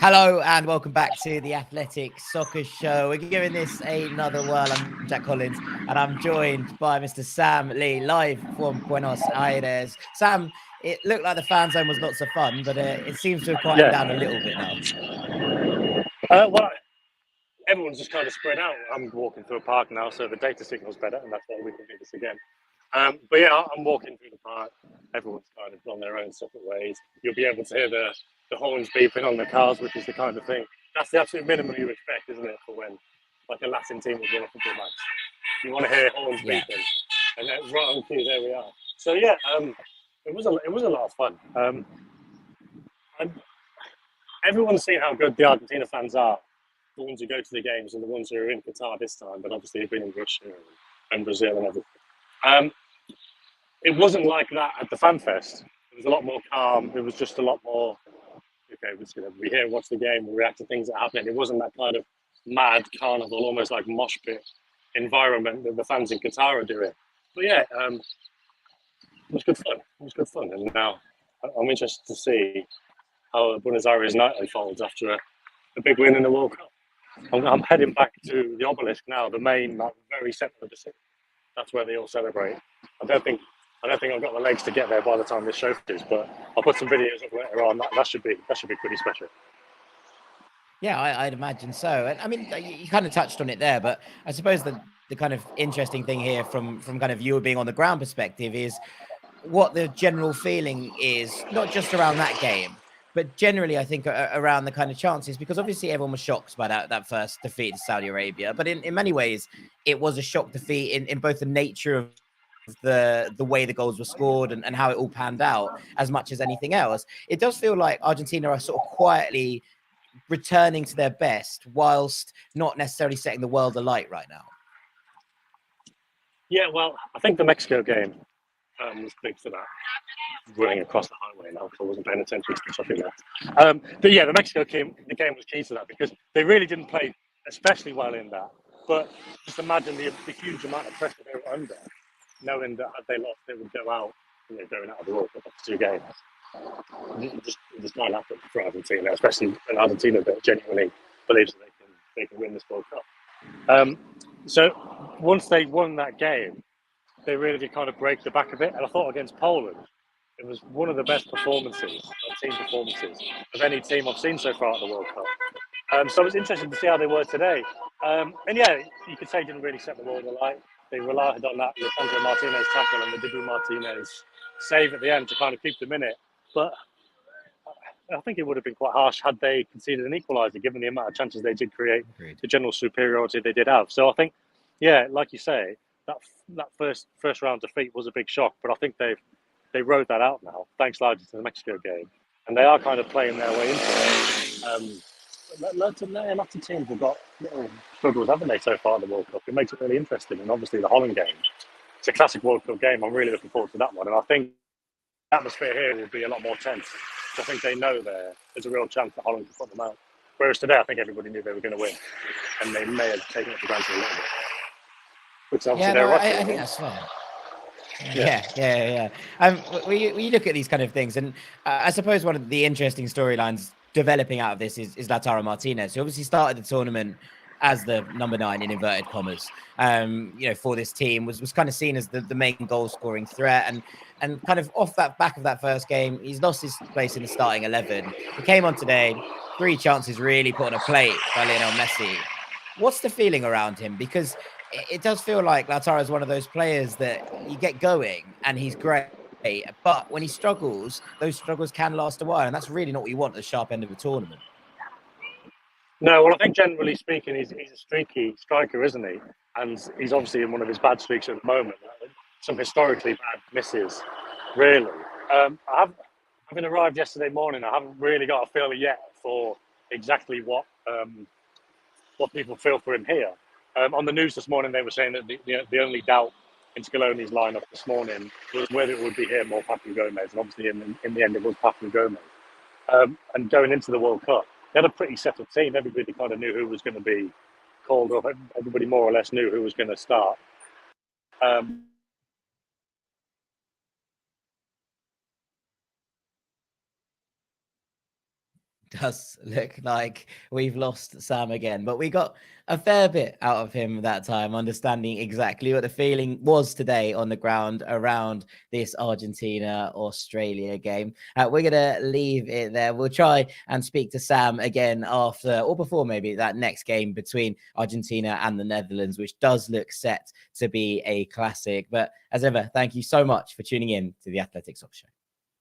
Hello and welcome back to the Athletic Soccer Show. We're giving this another whirl. I'm Jack Collins and I'm joined by Mr. Sam Lee, live from Buenos Aires. Sam, it looked like the fan zone was lots of fun, but it seems to have quieted down a Yeah. little bit now. Well, everyone's just kind of spread out. I'm walking through a park now, so the data signal's better, and that's why we can do this again. But yeah, I'm walking through the park. Everyone's kind of on their own separate ways. You'll be able to hear the horns beeping on the cars, which is the kind of thing. That's the absolute minimum you expect, isn't it, for when like a Latin team is winning a football match? You want to hear horns Yeah. beeping, and then right on cue, there we are. So yeah, it was a lot of fun. And everyone's seen how good the Argentina fans are, the ones who go to the games and the ones who are in Qatar this time, but obviously have been in Russia and Brazil and everything. It wasn't like that at the Fan Fest. It was a lot more calm. It was just a lot more, okay, we're just going to be here, watch the game, we'll react to things that are happening. It wasn't that kind of mad carnival, almost like mosh pit environment that the fans in Qatar are doing. But yeah, it was good fun. It was good fun. And now I'm interested to see how Buenos Aires night unfolds after a big win in the World Cup. I'm heading back to the obelisk now, the main, like, very centre of the city. That's where they all celebrate. I don't think I've got the legs to get there by the time this show is, but I'll put some videos up later on. That should be pretty special. Yeah, I'd imagine so. And I mean, you kind of touched on it there, but I suppose the kind of interesting thing here from kind of you being on the ground perspective is what the general feeling is, not just around that game, but generally, I think around the kind of chances, because obviously everyone was shocked by that first defeat to Saudi Arabia. But in many ways, it was a shock defeat in both the nature of the way the goals were scored and how it all panned out as much as anything else. It does feel like Argentina are sort of quietly returning to their best whilst not necessarily setting the world alight right now. Yeah, well, I think the Mexico game was big for that. Running across the highway now because I wasn't paying attention to the traffic there. But yeah, the Mexico game, the game was key to that because they really didn't play especially well in that. But just imagine the huge amount of pressure they were under, knowing that had they lost, they would go out, going out of the World Cup after 2 games. It just can't happen for Argentina, especially an Argentina that genuinely believes that they can win this World Cup. So once they won that game, they really did kind of break the back of it. And I thought against Poland, it was one of the best performances, team performances, of any team I've seen so far at the World Cup. So it was interesting to see how they were today. And yeah, you could say didn't really set the world alight. They relied on that Alejandro Martinez tackle and the Dibu Martinez save at the end to kind of keep them in it. But I think it would have been quite harsh had they conceded an equaliser, given the amount of chances they did create, Agreed. the general superiority they did have. So I think, yeah, like you say, that first round defeat was a big shock. But I think they rode that out now, thanks largely to the Mexico game, and they are kind of playing their way into it. Lots of teams have got little struggles, haven't they, so far in the World Cup? It makes it really interesting, and obviously the Holland game, it's a classic World Cup game. I'm really looking forward to that one, and I think the atmosphere here will be a lot more tense. I think they know there's a real chance that Holland can put them out. Whereas today, I think everybody knew they were going to win, and they may have taken it for granted a little bit. Which obviously Yeah, they're no, right I to think win. that's fair. Yeah. Yeah. We look at these kind of things, and I suppose one of the interesting storylines developing out of this is Lautaro Martinez, who obviously started the tournament as the number 9 in inverted commas. For this team was kind of seen as the main goal scoring threat, and kind of off that back of that first game, he's lost his place in the starting 11. He came on today, 3 chances really put on a plate by Lionel Messi. What's the feeling around him? Because it does feel like Lautaro is one of those players that you get going and he's great, but when he struggles, those struggles can last a while, and that's really not what you want at the sharp end of a tournament. No, well, I think generally speaking, he's a streaky striker, isn't he? And he's obviously in one of his bad streaks at the moment. Some historically bad misses, really. Having arrived yesterday morning, I haven't really got a feel yet for exactly what people feel for him here. On the news this morning, they were saying that the only doubt in Scaloni's lineup this morning was whether it would be him or Papu Gomez, and obviously in the end it was Papu Gomez. And going into the World Cup, they had a pretty settled team. Everybody kind of knew who was going to be called up. Everybody more or less knew who was going to start. does look like we've lost Sam again, but we got a fair bit out of him that time, understanding exactly what the feeling was today on the ground around this Argentina-Australia game. We're going to leave it there. We'll try and speak to Sam again after or before maybe that next game between Argentina and the Netherlands, which does look set to be a classic. But as ever, thank you so much for tuning in to the Athletics Talk Show.